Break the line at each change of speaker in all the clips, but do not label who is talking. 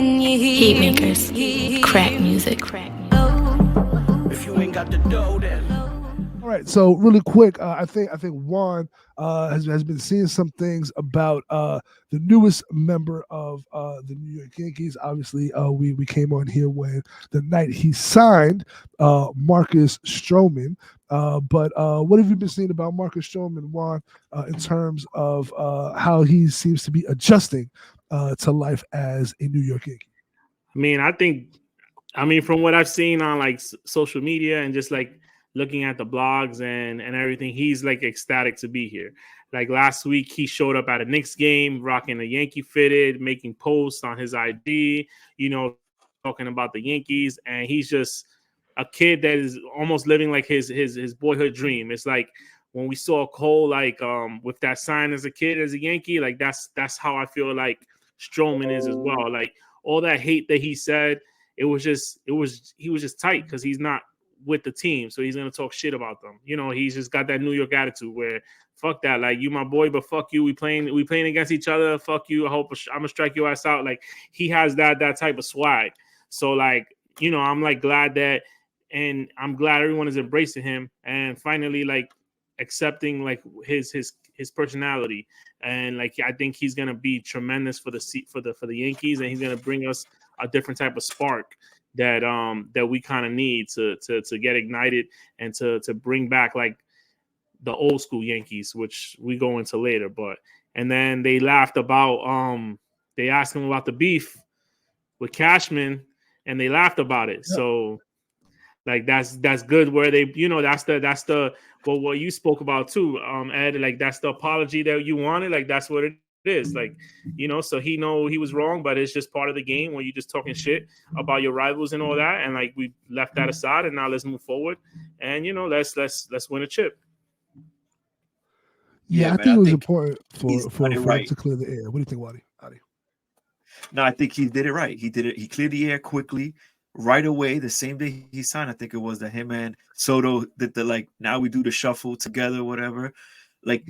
Heat makers, crack music.
If you ain't got the dough, then.
All right, so really quick, I think Juan has been seeing some things about the newest member of the New York Yankees. Obviously, we came on here when the night he signed Marcus Stroman. But what have you been seeing about Marcus Stroman, Juan, in terms of how he seems to be adjusting to life as a New York Yankee?
I mean, from what I've seen on like social media and just like looking at the blogs and everything, he's like ecstatic to be here. Like last week, he showed up at a Knicks game, rocking a Yankee fitted, making posts on his IG, talking about the Yankees, and he's just a kid that is almost living like his boyhood dream. It's like when we saw Cole with that sign as a kid as a Yankee, like that's how I feel like Stroman is as well. Like all that hate that he said, he was just tight because he's not with the team, so he's gonna talk shit about them. He's just got that New York attitude where fuck that, like you my boy, but fuck you. We playing against each other. Fuck you. I hope I'm gonna strike your ass out. Like he has that type of swag. So like I'm like glad that, and I'm glad everyone is embracing him and finally like accepting like his personality. And like I think he's gonna be tremendous for the Yankees, and he's gonna bring us a different type of spark that we kind of need to get ignited and to bring back like the old school Yankees, which we go into later. And then they laughed about they asked him about the beef with Cashman, and they laughed about it. Yep. So like that's good where they that's the what you spoke about too, Ed. Like that's the apology that you wanted. Like that's what it is. Like so he know he was wrong, but it's just part of the game when you're just talking shit about your rivals and all that. And like we left that aside, and now let's move forward. And let's win a chip.
Yeah, I think it was important for him to clear the air. What do you think, Waddy?
No, I think he did it right. He did it. He cleared the air quickly, right away. The same day he signed, I think it was that him and Soto did the like. Now we do the shuffle together, whatever. Like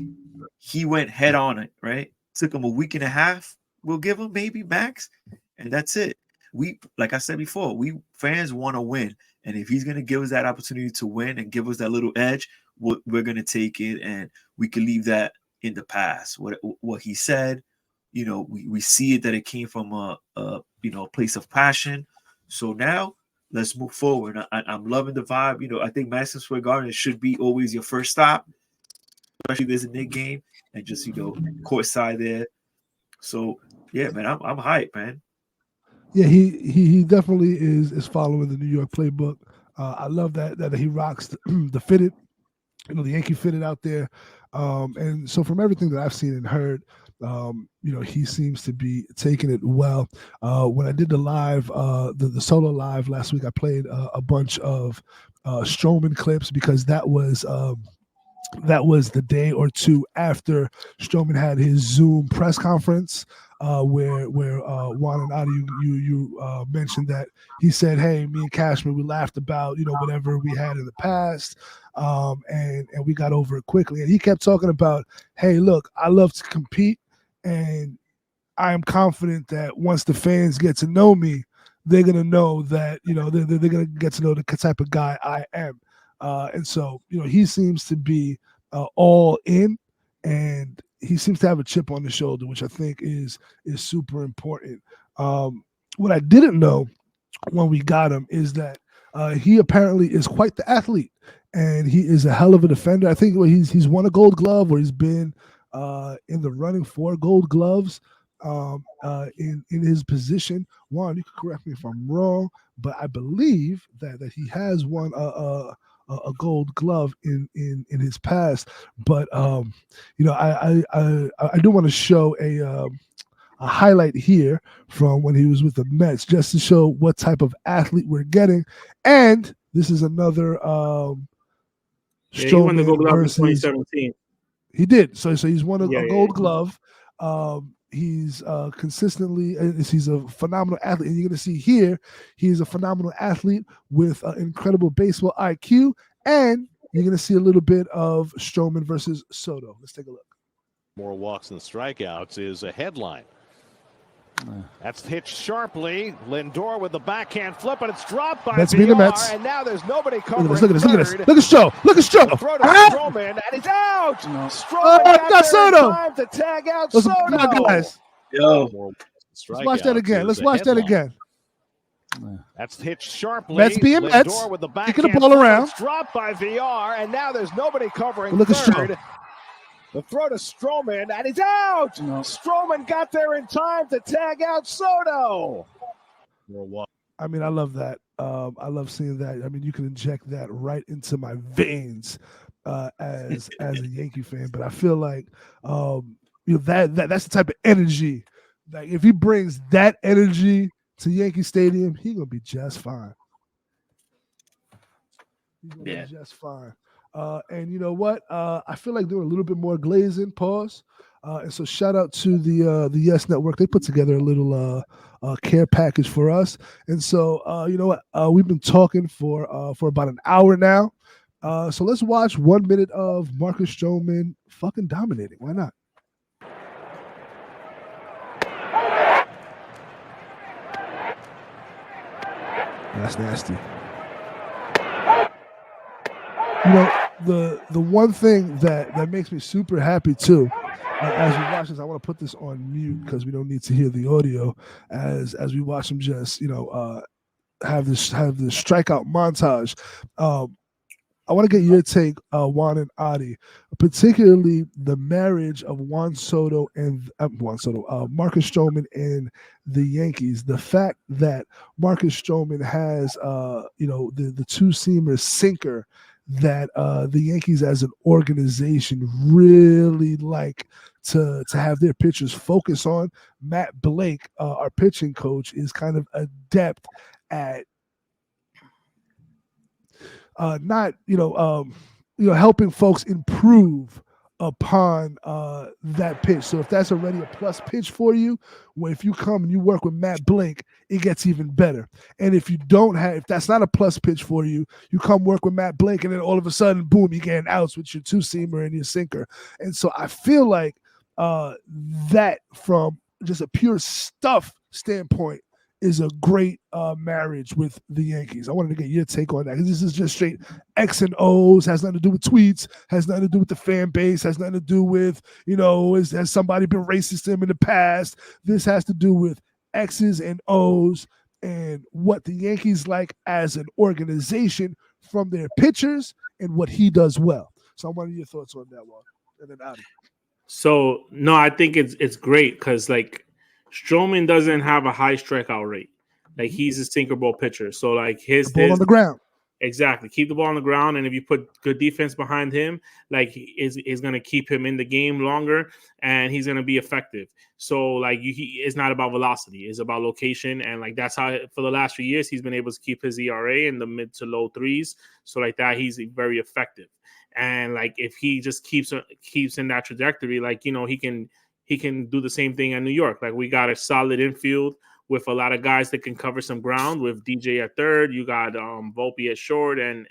he went head on it, right? Took him a week and a half. We'll give him maybe max, and that's it. We, like I said before, we fans want to win, and if he's gonna give us that opportunity to win and give us that little edge, we're gonna take it, and we can leave that in the past. What he said, we see it that it came from a place of passion. So now let's move forward. I'm loving the vibe. I think Madison Square Garden should be always your first stop, especially there's a Knicks game, and just courtside there. So yeah, man, I'm hyped, man.
Yeah, he definitely is following the New York playbook. I love that he rocks the fitted, the Yankee fitted out there. And so from everything that I've seen and heard, he seems to be taking it well. When I did the live, the solo live last week, I played a bunch of Stroman clips because that was the day or two after Stroman had his Zoom press conference, where Juan and Adi, you mentioned that he said, "Hey, me and Cashman, we laughed about whatever we had in the past, and we got over it quickly." And he kept talking about, "Hey, look, I love to compete, and I am confident that once the fans get to know me, they're gonna know that they're gonna get to know the type of guy I am." And so, he seems to be all in, and he seems to have a chip on the shoulder, which I think is super important. What I didn't know when we got him is that he apparently is quite the athlete, and he is a hell of a defender. I think he's won a Gold Glove, or he's been in the running for Gold Gloves in his position. Juan, you can correct me if I'm wrong, but I believe that he has won a Gold Glove in his past. But I do want to show a highlight here from when he was with the Mets, just to show what type of athlete we're getting. And this is another
he won the Gold Glove in 2017.
He did. So he's won a Gold Glove. He's consistently, he's a phenomenal athlete. And you're going to see here, he's a phenomenal athlete with incredible baseball IQ. And you're going to see a little bit of Stroman versus Soto. Let's take a look.
More walks than strikeouts is a headline. That's pitched sharply. Lindor with the backhand flip, and it's dropped by
Mets being the
VR,
Mets.
and now there's nobody covering.
Look at this. Look at this.
third.
Look at Stroh. Look at Stroh.
Throw to
Ah!
Stroman, and he's out. Stroman
Oh,
got
Soto.
there in time to tag out
Let's
Soto.
guys.
Yo,
Let's watch that again. Let's watch that again.
That's pitched sharply.
Mets being
Lindor
Mets.
with the
Kicking the
backhand
ball
flip,
around.
it's dropped by VR, and now there's nobody covering.
Look at
third.
Stroh.
The throw to Stroman, and he's out. Stroman got there in time to tag out Soto.
I mean, I love that. I love seeing that. I mean, you can inject that right into my veins as a Yankee fan. But I feel like that's the type of energy. Like if he brings that energy to Yankee Stadium, he's gonna be just fine. He's gonna be just fine. And you know what? I feel like doing a little bit more glazing. Pause. And so shout out to the Yes Network. They put together a little care package for us. And so you know what? We've been talking for about an hour now. So let's watch 1 minute of Marcus Stroman fucking dominating. Why not? That's nasty. You know, the one thing that makes me super happy too, as we watch this, I want to put this on mute because we don't need to hear the audio as we watch them just have this strikeout montage. I want to get your take, Juan and Adi, particularly the marriage of Marcus Stroman and the Yankees. The fact that Marcus Stroman has the two-seamer sinker that the Yankees as an organization really like to have their pitchers focus on. Matt Blake, our pitching coach, is kind of adept at not helping folks improve upon that pitch. So if that's already a plus pitch for you, well, if you come and you work with Matt Blake, it gets even better. And if that's not a plus pitch for you, you come work with Matt Blake, and then all of a sudden, boom, you're getting outs with your two-seamer and your sinker. And so I feel like that from just a pure stuff standpoint is a great marriage with the Yankees. I wanted to get your take on that because this is just straight X and O's, has nothing to do with tweets, has nothing to do with the fan base, has nothing to do with, has somebody been racist to him in the past. This has to do with X's and O's and what the Yankees like as an organization from their pitchers and what he does well. So I wanted your thoughts on that one. And then Adi.
So, no, I think it's great because, like, Stroman doesn't have a high strikeout rate. Like, he's a sinker ball pitcher. So, like, his
ball on the ground.
Exactly. Keep the ball on the ground. And if you put good defense behind him, like, is going to keep him in the game longer and he's going to be effective. So, like, it's not about velocity. It's about location. And, like, that's how, for the last few years, he's been able to keep his ERA in the mid to low threes. So, like that, he's very effective. And, like, if he just keeps in that trajectory, like, he can do the same thing in New York. Like, we got a solid infield with a lot of guys that can cover some ground. With DJ at third, you got Volpe at short and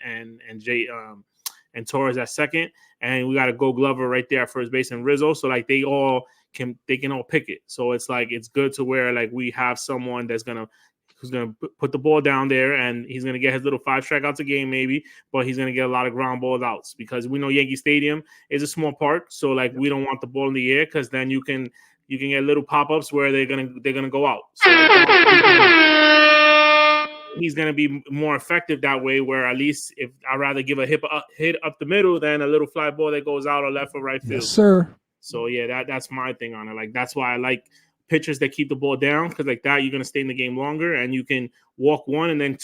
Torres at second, and we got a Gold Glover right there at first base and Rizzo. So, like, they can all pick it. So it's like it's good to where, like, we have someone who's gonna put the ball down there, and he's gonna get his little 5 strikeouts a game maybe, but he's gonna get a lot of ground ball outs because we know Yankee Stadium is a small park, so, like, we don't want the ball in the air because then you can get little pop-ups where they're gonna go out. So he's gonna be more effective that way. Where at least if I'd rather give a hit up the middle than a little fly ball that goes out or left or right field.
Yes, sir.
So yeah, that's my thing on it. Like, that's why I like pitchers that keep the ball down, because like that you're gonna stay in the game longer and you can walk one and then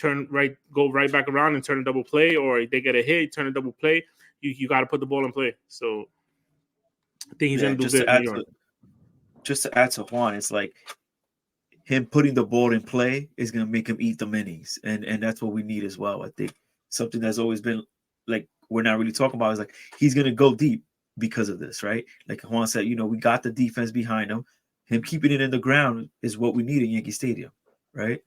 go right back around and turn a double play, or they get a hit, turn a double play. You got to put the ball in play. So I think he's gonna do good in New York.
Just to add to Juan, it's like him putting the ball in play is gonna make him eat the minis, and that's what we need as well. I think something that's always been like we're not really talking about is like he's gonna go deep because of this, right? Like Juan said, we got the defense behind him. Him keeping it in the ground is what we need in Yankee Stadium, right?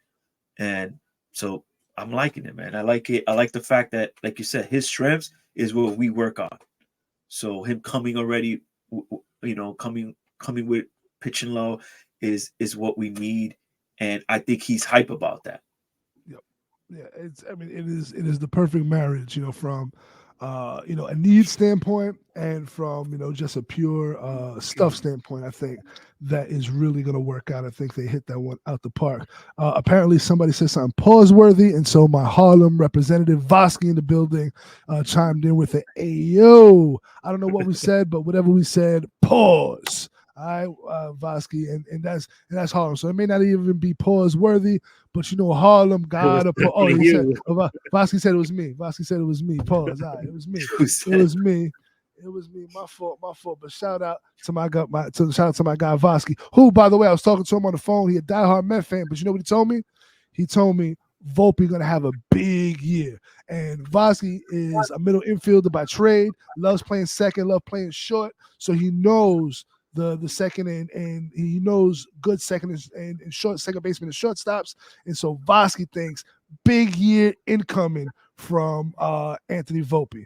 And so I'm liking it, man. I like it. I like the fact that, like you said, his strengths is what we work on. So him coming already, coming with pitching low is what we need, and I think he's hype about that.
Yeah, it is the perfect marriage, from a need standpoint and from just a pure stuff standpoint. I think that is really going to work out. I think they hit that one out the park. Apparently somebody said something pause worthy, and so my Harlem representative Vosky in the building chimed in with an "Ayo." I don't know what we said, but whatever we said, pause. All right, Vosky, and that's Harlem. So it may not even be pause worthy, but Harlem got a pause. Oh, he said Vosky said it was me. Vosky said it was me. Pause. All right, it was me. It was me. It was me. My fault. But shout out to my guy Vosky, who, by the way, I was talking to him on the phone. He a diehard Met fan, but you know what he told me? He told me Volpe gonna have a big year. And Vosky is a middle infielder by trade, loves playing second, loves playing short, so he knows the second and he knows good second and short second baseman and shortstops. And so Vosky thinks big year incoming from Anthony Volpe.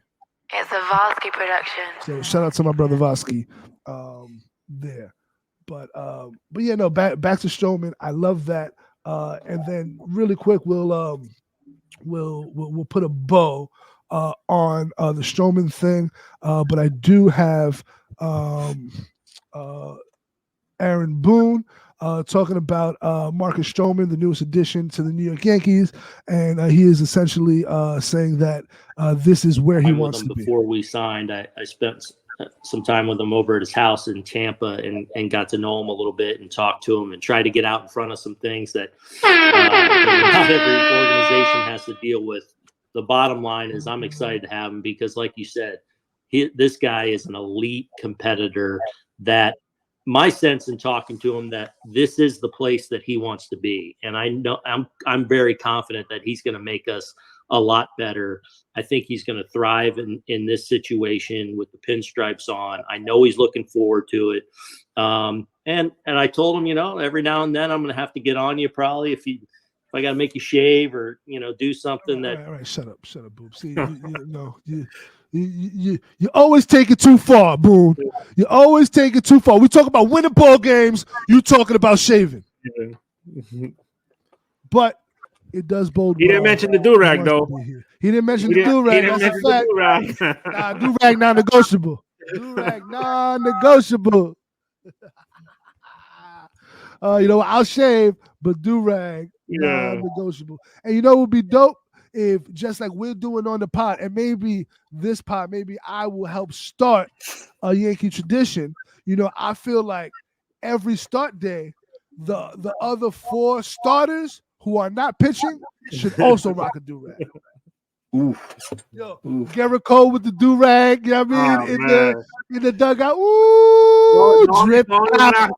It's a Vosky production.
So shout out to my brother Vosky there. But yeah, no, back to Stroman. I love that. And then really quick, we'll put a bow on the Stroman thing. But I do have Aaron Boone talking about Marcus Stroman, the newest addition to the New York Yankees, and he is essentially saying that this is where he wants to be.
Before we signed, I spent some time with him over at his house in Tampa and got to know him a little bit and talked to him and tried to get out in front of some things that not every organization has to deal with. The bottom line is I'm excited to have him because, like you said, this guy is an elite competitor that my sense in talking to him that this is the place that he wants to be. And I know I'm very confident that he's going to make us a lot better. I think he's going to thrive in this situation with the pinstripes on. I know he's looking forward to it. And I told him, every now and then I'm going to have to get on you probably if I got to make you shave or, do something that.
All right. Shut up, Boop. See, you always take it too far, Boone. You always take it too far. We talk about winning ball games. You talking about shaving.
Yeah.
But it does bode.
He didn't mention the do-rag, though.
He didn't mention the do-rag. That's a fact. Nah, do-rag non-negotiable. Do-rag non-negotiable. I'll shave, but do-rag non-negotiable. And it would be dope if, just like we're doing on the pod, and maybe this pod, maybe I will help start a Yankee tradition. I feel like every start day, the other 4 starters who are not pitching should also rock a do-rag. Garrett Cole with the do-rag, in the dugout. Drip out.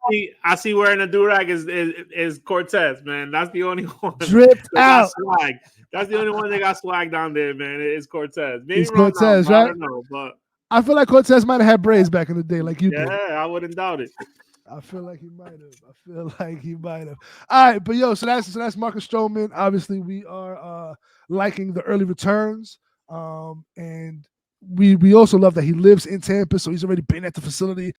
I see wearing a do-rag is Cortez, man. That's the only one.
Drip out.
Swag. That's the only one that got swag down there, man. It's Cortez. Maybe
it's Cortez, right? I don't know, but I feel like Cortez might have had braids back in the day, like you did.
Yeah, I wouldn't doubt it.
I feel like he might have. All right, but so that's Marcus Stroman. Obviously, we are liking the early returns, and we also love that he lives in Tampa, so he's already been at the facility.